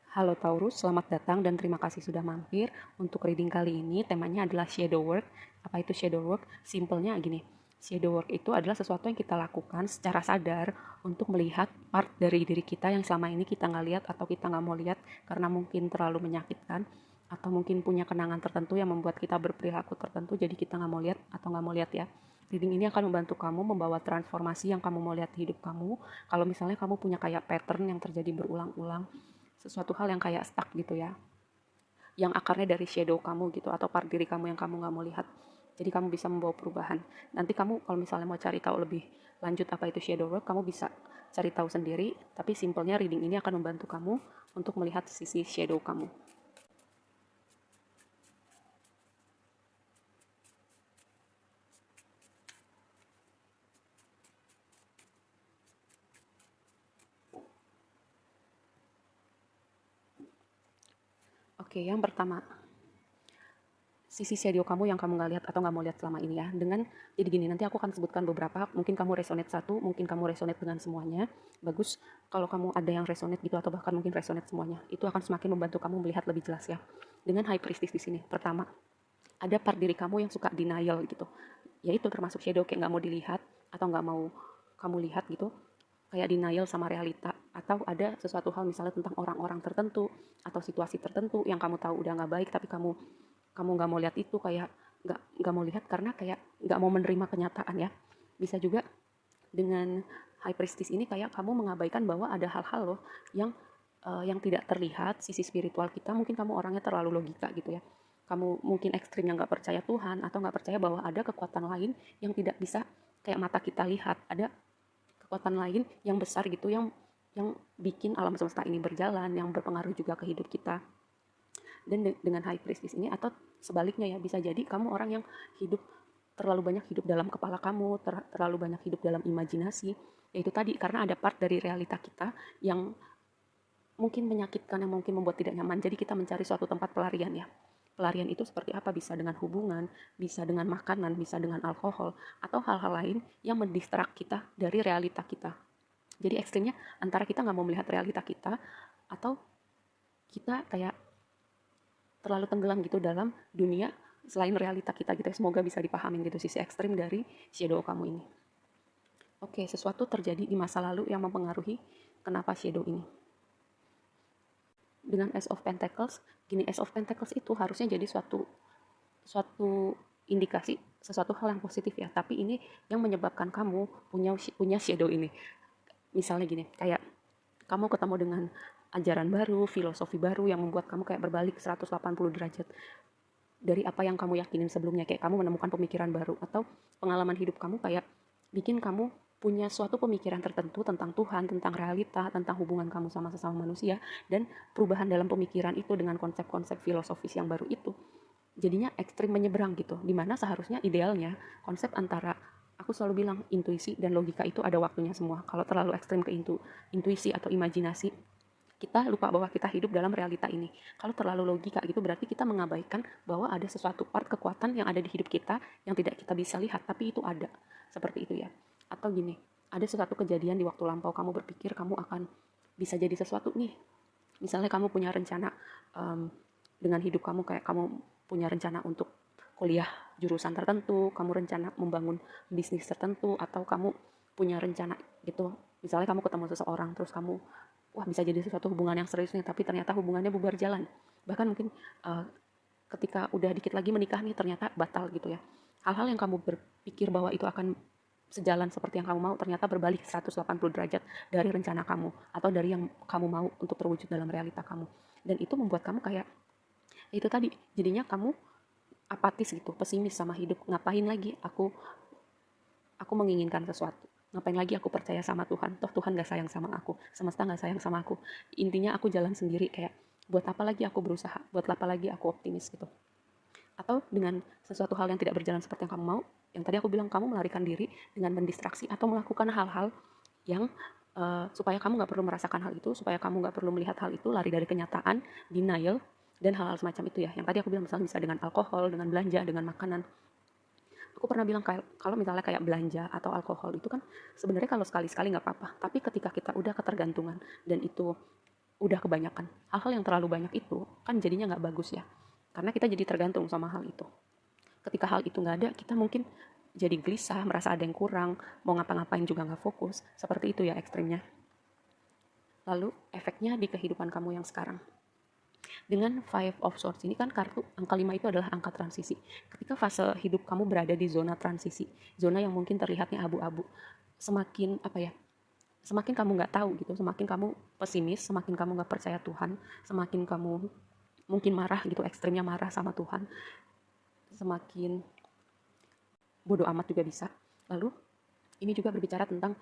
Halo Taurus, selamat datang dan terima kasih sudah mampir. Untuk reading kali ini temanya adalah shadow work. Apa itu shadow work? Simpelnya gini, shadow work itu adalah sesuatu yang kita lakukan secara sadar untuk melihat part dari diri kita yang selama ini kita nggak lihat atau kita nggak mau lihat karena mungkin terlalu menyakitkan atau mungkin punya kenangan tertentu yang membuat kita berperilaku tertentu jadi kita nggak mau lihat atau nggak mau lihat ya. Reading ini akan membantu kamu membawa transformasi yang kamu mau lihat di hidup kamu. Kalau misalnya kamu punya kayak pattern yang terjadi berulang-ulang, sesuatu hal yang kayak stuck gitu ya, yang akarnya dari shadow kamu gitu atau part diri kamu yang kamu nggak mau lihat, jadi kamu bisa membawa perubahan. Nanti kamu kalau misalnya mau cari tahu lebih lanjut apa itu shadow work, kamu bisa cari tahu sendiri, tapi simpelnya reading ini akan membantu kamu untuk melihat sisi shadow kamu. Oke, yang pertama, sisi shadow kamu yang kamu nggak lihat atau nggak mau lihat selama ini ya. Dengan jadi gini, nanti aku akan sebutkan beberapa, mungkin kamu resonate satu, mungkin kamu resonate dengan semuanya. Bagus kalau kamu ada yang resonate gitu atau bahkan mungkin resonate semuanya. Itu akan semakin membantu kamu melihat lebih jelas ya. Dengan high priestess di sini. Pertama, ada part diri kamu yang suka denial gitu. Yaitu termasuk shadow, kayak nggak mau dilihat atau nggak mau kamu lihat gitu, kayak denial sama realita, atau ada sesuatu hal misalnya tentang orang-orang tertentu atau situasi tertentu yang kamu tahu udah nggak baik tapi kamu kamu nggak mau lihat itu, kayak nggak mau lihat karena kayak nggak mau menerima kenyataan ya. Bisa juga dengan high priestess ini kayak kamu mengabaikan bahwa ada hal-hal loh yang tidak terlihat, sisi spiritual kita. Mungkin kamu orangnya terlalu logika gitu ya, kamu mungkin ekstrim yang nggak percaya Tuhan atau nggak percaya bahwa ada kekuatan lain yang tidak bisa kayak mata kita lihat. Ada kekuatan lain yang besar gitu, yang bikin alam semesta ini berjalan, yang berpengaruh juga ke hidup kita. Dan dengan high priestess ini, atau sebaliknya ya, bisa jadi kamu orang yang hidup terlalu banyak hidup dalam kepala kamu, terlalu banyak hidup dalam imajinasi. Yaitu tadi, karena ada part dari realita kita yang mungkin menyakitkan, yang mungkin membuat tidak nyaman, jadi kita mencari suatu tempat pelarian ya. Pelarian itu seperti apa? Bisa dengan hubungan, bisa dengan makanan, bisa dengan alkohol, atau hal-hal lain yang mendistrak kita dari realita kita. Jadi ekstrimnya antara kita nggak mau melihat realita kita, atau kita kayak terlalu tenggelam gitu dalam dunia selain realita kita gitu. Semoga bisa dipahamin gitu sisi ekstrim dari shadow kamu ini. Oke, sesuatu terjadi di masa lalu yang mempengaruhi kenapa shadow ini. Dengan Ace of Pentacles, gini, Ace of Pentacles itu harusnya jadi suatu suatu indikasi sesuatu hal yang positif ya, tapi ini yang menyebabkan kamu punya shadow ini. Misalnya gini, kayak kamu ketemu dengan ajaran baru, filosofi baru yang membuat kamu kayak berbalik 180 derajat dari apa yang kamu yakinin sebelumnya. Kayak kamu menemukan pemikiran baru, atau pengalaman hidup kamu kayak bikin kamu punya suatu pemikiran tertentu tentang Tuhan, tentang realita, tentang hubungan kamu sama sesama manusia, dan perubahan dalam pemikiran itu dengan konsep-konsep filosofis yang baru itu jadinya ekstrim menyeberang gitu, dimana seharusnya idealnya konsep antara, aku selalu bilang, intuisi dan logika itu ada waktunya semua. Kalau terlalu ekstrim ke intuisi atau imajinasi, kita lupa bahwa kita hidup dalam realita ini. Kalau terlalu logika gitu, berarti kita mengabaikan bahwa ada sesuatu part kekuatan yang ada di hidup kita yang tidak kita bisa lihat, tapi itu ada. Seperti itu ya. Atau gini, ada sesuatu kejadian di waktu lampau, kamu berpikir kamu akan bisa jadi sesuatu nih. Misalnya kamu punya rencana dengan hidup kamu, kayak kamu punya rencana untuk kuliah jurusan tertentu, kamu rencana membangun bisnis tertentu, atau kamu punya rencana gitu. Misalnya kamu ketemu seseorang, terus kamu, wah bisa jadi sesuatu hubungan yang serius nih, tapi ternyata hubungannya bubar jalan. Bahkan mungkin uh, ketika udah dikit lagi menikah nih, ternyata batal gitu ya. Hal-hal yang kamu berpikir bahwa itu akan sejalan seperti yang kamu mau, ternyata berbalik 180 derajat dari rencana kamu, atau dari yang kamu mau untuk terwujud dalam realita kamu. Dan itu membuat kamu kayak, itu tadi, jadinya kamu apatis gitu, pesimis sama hidup. Ngapain lagi aku menginginkan sesuatu, ngapain lagi aku percaya sama Tuhan, toh Tuhan gak sayang sama aku, semesta gak sayang sama aku, intinya aku jalan sendiri. Kayak buat apa lagi aku berusaha, buat apa lagi aku optimis gitu. Atau dengan sesuatu hal yang tidak berjalan seperti yang kamu mau, yang tadi aku bilang, kamu melarikan diri dengan mendistraksi atau melakukan hal-hal yang supaya kamu nggak perlu merasakan hal itu, supaya kamu nggak perlu melihat hal itu, lari dari kenyataan, denial, dan hal-hal semacam itu ya. Yang tadi aku bilang, misalnya bisa dengan alkohol, dengan belanja, dengan makanan. Aku pernah bilang kalau misalnya kayak belanja atau alkohol itu kan sebenarnya kalau sekali-sekali nggak apa-apa, tapi ketika kita udah ketergantungan dan itu udah kebanyakan. Hal-hal yang terlalu banyak itu kan jadinya nggak bagus ya. Karena kita jadi tergantung sama hal itu. Ketika hal itu nggak ada, kita mungkin jadi gelisah, merasa ada yang kurang, mau ngapa-ngapain juga nggak fokus. Seperti itu ya ekstrimnya. Lalu efeknya di kehidupan kamu yang sekarang. Dengan Five of Swords ini kan kartu angka 5 itu adalah angka transisi. Ketika fase hidup kamu berada di zona transisi, zona yang mungkin terlihatnya abu-abu, semakin apa ya? Semakin kamu nggak tahu gitu, semakin kamu pesimis, semakin kamu nggak percaya Tuhan, semakin kamu mungkin marah gitu, ekstrimnya marah sama Tuhan, semakin bodoh amat juga bisa. Lalu ini juga berbicara tentang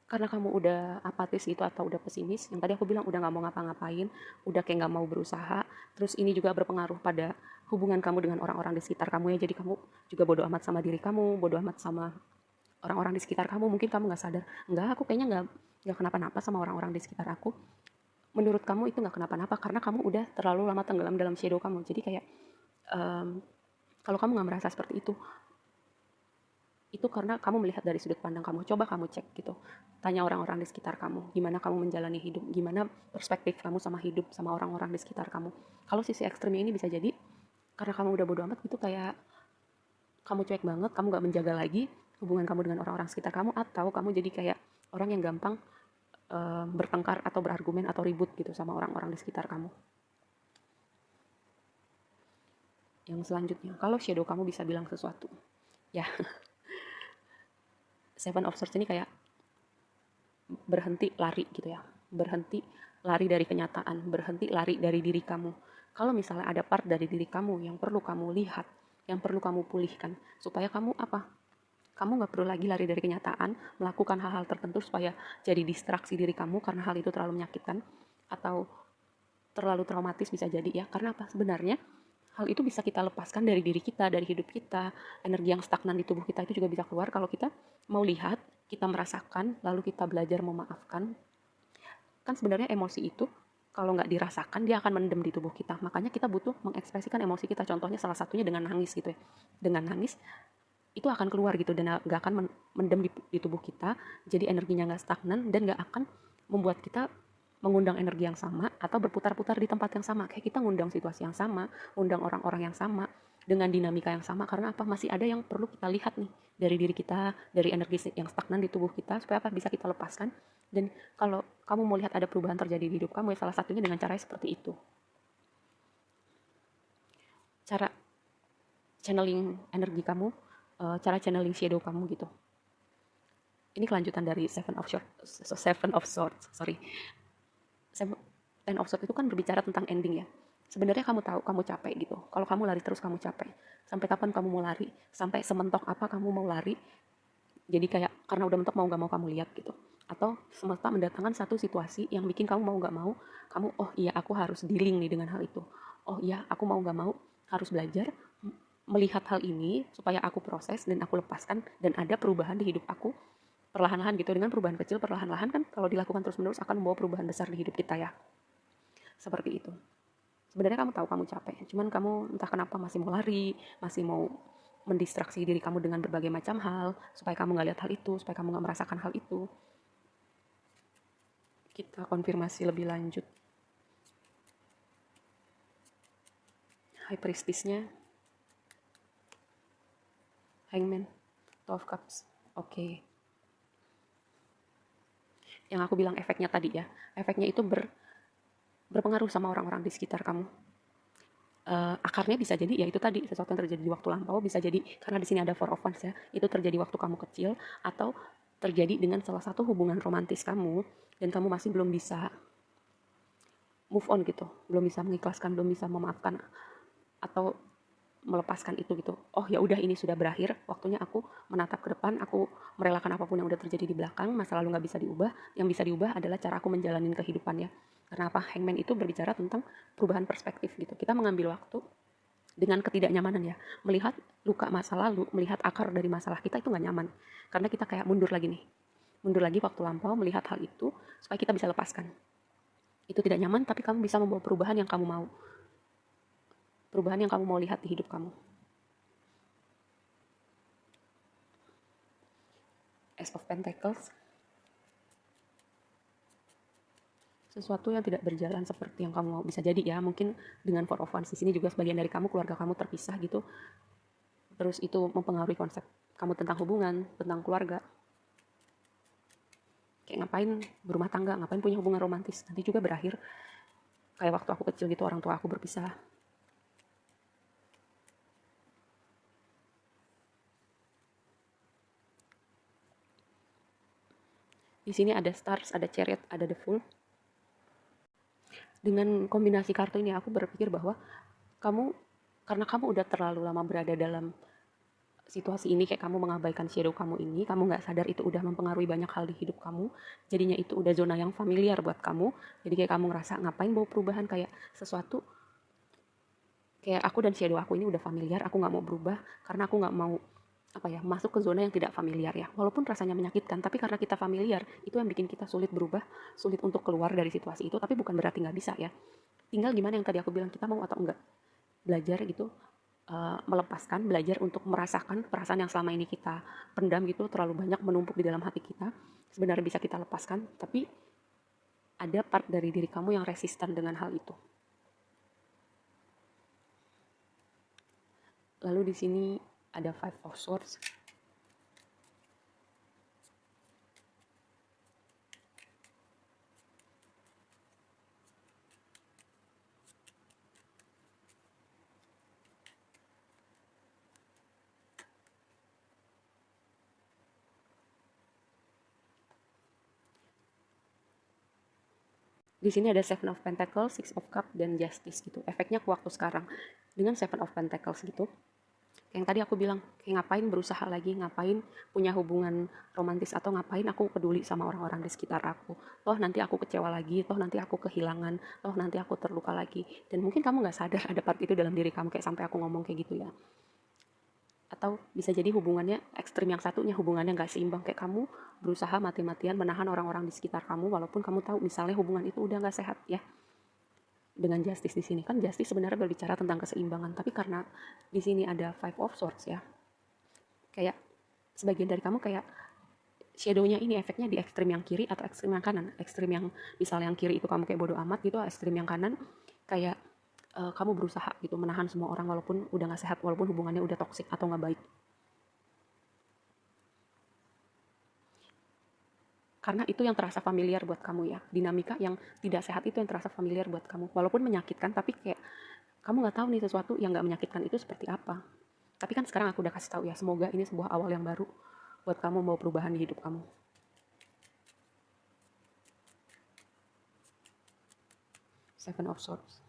karena kamu udah apatis gitu atau udah pesimis, yang tadi aku bilang udah nggak mau ngapa-ngapain, udah kayak nggak mau berusaha, terus ini juga berpengaruh pada hubungan kamu dengan orang-orang di sekitar kamu ya, jadi kamu juga bodoh amat sama diri kamu, bodoh amat sama orang-orang di sekitar kamu. Mungkin kamu nggak sadar, nggak, aku kayaknya nggak kenapa-napa sama orang-orang di sekitar aku. Menurut kamu itu nggak kenapa-napa karena kamu udah terlalu lama tenggelam dalam shadow kamu. Jadi kayak kalau kamu nggak merasa seperti itu karena kamu melihat dari sudut pandang kamu. Coba kamu cek gitu, tanya orang-orang di sekitar kamu, gimana kamu menjalani hidup, gimana perspektif kamu sama hidup, sama orang-orang di sekitar kamu. Kalau sisi ekstrimnya ini bisa jadi karena kamu udah bodo amat gitu, kayak kamu cuek banget, kamu gak menjaga lagi hubungan kamu dengan orang-orang sekitar kamu, atau kamu jadi kayak orang yang gampang bertengkar atau berargumen atau ribut gitu sama orang-orang di sekitar kamu. Yang selanjutnya, kalau shadow kamu bisa bilang sesuatu, ya Seven of Swords ini kayak berhenti lari gitu ya, berhenti lari dari kenyataan, berhenti lari dari diri kamu. Kalau misalnya ada part dari diri kamu yang perlu kamu lihat, yang perlu kamu pulihkan, supaya kamu apa? Kamu nggak perlu lagi lari dari kenyataan, melakukan hal-hal tertentu supaya jadi distraksi diri kamu karena hal itu terlalu menyakitkan atau terlalu traumatis bisa jadi ya. Karena apa? Sebenarnya hal itu bisa kita lepaskan dari diri kita, dari hidup kita. Energi yang stagnan di tubuh kita itu juga bisa keluar kalau kita mau lihat, kita merasakan, lalu kita belajar memaafkan. Kan sebenarnya emosi itu kalau nggak dirasakan dia akan mendem di tubuh kita. Makanya kita butuh mengekspresikan emosi kita. Contohnya salah satunya dengan nangis gitu ya. Dengan nangis itu akan keluar gitu dan nggak akan mendem di tubuh kita. Jadi energinya nggak stagnan dan nggak akan membuat kita mengundang energi yang sama atau berputar-putar di tempat yang sama. Kayak kita ngundang situasi yang sama, ngundang orang-orang yang sama dengan dinamika yang sama. Karena apa? Masih ada yang perlu kita lihat nih dari diri kita, dari energi yang stagnan di tubuh kita supaya apa bisa kita lepaskan. Dan kalau kamu mau lihat ada perubahan terjadi di hidup kamu, ya salah satunya dengan cara seperti itu. Cara channeling energi kamu, cara channeling shadow kamu gitu. Ini kelanjutan dari Seven of Swords, sorry. Ten of Swords itu kan berbicara tentang ending ya. Sebenarnya kamu tahu kamu capek gitu. Kalau kamu lari terus kamu capek. Sampai kapan kamu mau lari? Sampai sementok apa kamu mau lari? Jadi kayak karena udah mentok mau gak mau kamu lihat gitu. Atau semesta mendatangkan satu situasi yang bikin kamu mau gak mau, kamu oh iya aku harus dealing nih dengan hal itu. Oh iya aku mau gak mau harus belajar melihat hal ini supaya aku proses dan aku lepaskan dan ada perubahan di hidup aku perlahan-lahan gitu. Dengan perubahan kecil perlahan-lahan kan kalau dilakukan terus-menerus akan membawa perubahan besar di hidup kita ya. Seperti itu. Sebenarnya kamu tahu kamu capek, cuman kamu entah kenapa masih mau lari, masih mau mendistraksi diri kamu dengan berbagai macam hal, supaya kamu nggak lihat hal itu, supaya kamu nggak merasakan hal itu. Kita konfirmasi lebih lanjut. High Priestess-nya, Hangman, Two of Cups. Oke. Yang aku bilang efeknya tadi ya, efeknya itu berpengaruh sama orang-orang di sekitar kamu. Akarnya bisa jadi ya itu tadi sesuatu yang terjadi di waktu lampau, bisa jadi karena di sini ada Four of Wands ya, itu terjadi waktu kamu kecil atau terjadi dengan salah satu hubungan romantis kamu dan kamu masih belum bisa move on gitu, belum bisa mengikhlaskan, belum bisa memaafkan atau melepaskan itu gitu. Oh ya udah ini sudah berakhir, waktunya aku menatap ke depan, aku merelakan apapun yang udah terjadi di belakang, masa lalu nggak bisa diubah, yang bisa diubah adalah cara aku menjalani kehidupan ya. Karena apa? Hangman itu berbicara tentang perubahan perspektif gitu. Kita mengambil waktu dengan ketidaknyamanan ya. Melihat luka masa lalu, melihat akar dari masalah kita itu nggak nyaman. Karena kita kayak mundur lagi nih. Mundur lagi waktu lampau melihat hal itu supaya kita bisa lepaskan. Itu tidak nyaman tapi kamu bisa membawa perubahan yang kamu mau. Perubahan yang kamu mau lihat di hidup kamu. Ace of Pentacles. sesuatu yang tidak berjalan seperti yang kamu mau. Bisa jadi ya, mungkin dengan four of wands di sini juga sebagian dari kamu, keluarga kamu terpisah gitu, terus itu mempengaruhi konsep kamu tentang hubungan, tentang keluarga. Kayak ngapain berumah tangga, ngapain punya hubungan romantis, nanti juga berakhir kayak waktu aku kecil gitu, orang tua aku berpisah. Di sini ada stars, ada chariot, ada the fool. Dengan kombinasi kartu ini aku berpikir bahwa kamu, karena kamu udah terlalu lama berada dalam situasi ini, kayak kamu mengabaikan shadow kamu ini, kamu nggak sadar itu udah mempengaruhi banyak hal di hidup kamu, jadinya itu udah zona yang familiar buat kamu. Jadi kayak kamu ngerasa ngapain bawa perubahan, kayak sesuatu, kayak aku dan shadow aku ini udah familiar, aku nggak mau berubah karena aku nggak mau apa ya, masuk ke zona yang tidak familiar ya, walaupun rasanya menyakitkan, tapi karena kita familiar itu yang bikin kita sulit berubah, sulit untuk keluar dari situasi itu. Tapi bukan berarti nggak bisa ya, tinggal gimana yang tadi aku bilang, kita mau atau enggak belajar gitu, melepaskan, belajar untuk merasakan perasaan yang selama ini kita pendam gitu, terlalu banyak menumpuk di dalam hati kita, sebenarnya bisa kita lepaskan. Tapi ada part dari diri kamu yang resisten dengan hal itu. Lalu di sini ada five of swords. Di sini ada Seven of Pentacles, Six of Cups, dan Justice gitu. Efeknya ke waktu sekarang. Dengan Seven of Pentacles gitu, yang tadi aku bilang, kayak ngapain berusaha lagi, ngapain punya hubungan romantis, atau ngapain aku peduli sama orang-orang di sekitar aku. Toh nanti aku kecewa lagi, toh nanti aku kehilangan, toh nanti aku terluka lagi. Dan mungkin kamu nggak sadar ada part itu dalam diri kamu, kayak sampai aku ngomong kayak gitu ya. Atau bisa jadi hubungannya ekstrim yang satunya, hubungannya nggak seimbang, kayak kamu berusaha mati-matian menahan orang-orang di sekitar kamu, walaupun kamu tahu misalnya hubungan itu udah nggak sehat ya. Dengan justice di sini kan, justice sebenarnya berbicara tentang keseimbangan, tapi karena di sini ada five of swords ya, kayak sebagian dari kamu kayak shadow-nya ini efeknya di ekstrim yang kiri atau ekstrim yang kanan. Ekstrim yang misalnya yang kiri itu kamu kayak bodo amat gitu, ekstrim yang kanan kayak kamu berusaha gitu menahan semua orang walaupun udah gak sehat, walaupun hubungannya udah toksik atau gak baik. Karena itu yang terasa familiar buat kamu ya, dinamika yang tidak sehat itu yang terasa familiar buat kamu, walaupun menyakitkan, tapi kayak kamu nggak tahu nih sesuatu yang nggak menyakitkan itu seperti apa. Tapi kan sekarang aku udah kasih tahu ya, semoga ini sebuah awal yang baru buat kamu mau perubahan di hidup kamu. Seven of Swords.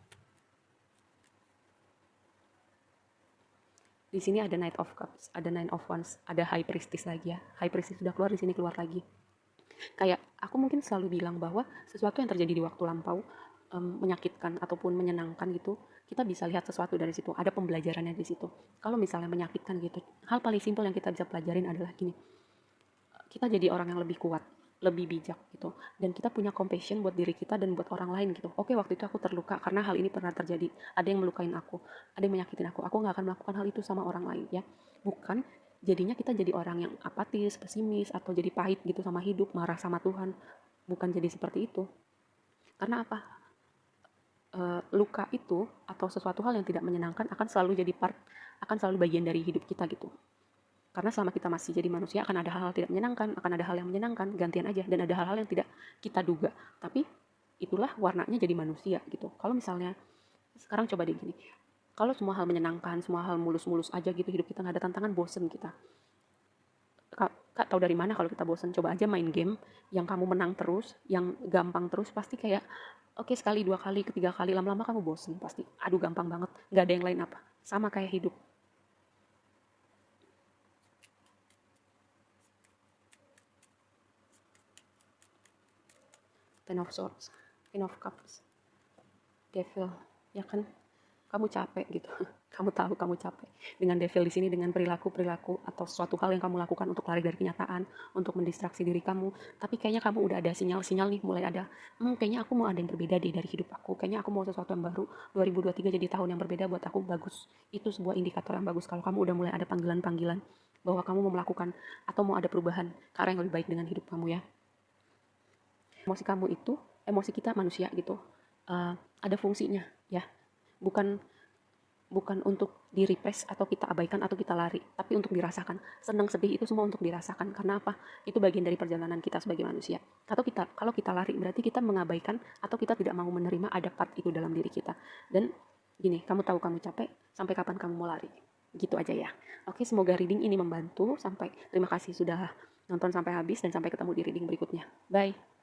Di sini ada Knight of Cups, ada Nine of Wands, ada High Priestess lagi ya. High Priestess sudah keluar, di sini keluar lagi. Kayak aku mungkin selalu bilang bahwa sesuatu yang terjadi di waktu lampau, menyakitkan ataupun menyenangkan gitu, kita bisa lihat sesuatu dari situ, ada pembelajarannya di situ. Kalau misalnya menyakitkan gitu, hal paling simpel yang kita bisa pelajarin adalah gini, kita jadi orang yang lebih kuat, lebih bijak gitu, dan kita punya compassion buat diri kita dan buat orang lain gitu. Oke, waktu itu aku terluka karena hal ini pernah terjadi, ada yang melukain aku, ada yang menyakitin aku nggak akan melakukan hal itu sama orang lain ya. Bukan jadinya kita jadi orang yang apatis, pesimis, atau jadi pahit gitu sama hidup, marah sama Tuhan. Bukan jadi seperti itu. Karena apa? Luka itu atau sesuatu hal yang tidak menyenangkan akan selalu jadi akan selalu bagian dari hidup kita gitu. Karena selama kita masih jadi manusia akan ada hal-hal tidak menyenangkan, akan ada hal yang menyenangkan, gantian aja, dan ada hal-hal yang tidak kita duga. Tapi itulah warnanya jadi manusia gitu. Kalau misalnya sekarang coba deh gini, kalau semua hal menyenangkan, semua hal mulus-mulus aja gitu, hidup kita nggak ada tantangan, bosen kita. Kak tahu dari mana kalau kita bosen? Coba aja main game yang kamu menang terus, yang gampang terus, pasti kayak oke, sekali, dua kali, ketiga kali, lama-lama kamu bosen pasti. Aduh, gampang banget, nggak ada yang lain apa. Sama kayak hidup. Ten of Swords, Queen of Cups, Devil, ya kan? Kamu capek gitu. Kamu tahu kamu capek dengan devil di sini, dengan perilaku atau suatu hal yang kamu lakukan untuk lari dari kenyataan, untuk mendistraksi diri kamu. Tapi kayaknya kamu udah ada sinyal-sinyal nih, mulai ada, kayaknya aku mau ada yang berbeda deh dari hidup aku. Kayaknya aku mau sesuatu yang baru. 2023 jadi tahun yang berbeda buat aku, bagus. Itu sebuah indikator yang bagus kalau kamu udah mulai ada panggilan-panggilan bahwa kamu mau melakukan atau mau ada perubahan ke arah yang lebih baik dengan hidup kamu ya. Emosi kamu itu emosi kita manusia gitu, ada fungsinya ya, bukan bukan untuk di-repress atau kita abaikan atau kita lari, tapi untuk dirasakan. Senang, sedih itu semua untuk dirasakan. Karena apa? Itu bagian dari perjalanan kita sebagai manusia. Atau kalau kita lari berarti kita mengabaikan atau kita tidak mau menerima ada part itu dalam diri kita. Dan gini, kamu tahu kamu capek, sampai kapan kamu mau lari? Gitu aja ya. Oke, semoga reading ini membantu. Terima kasih sudah nonton sampai habis dan sampai ketemu di reading berikutnya. Bye.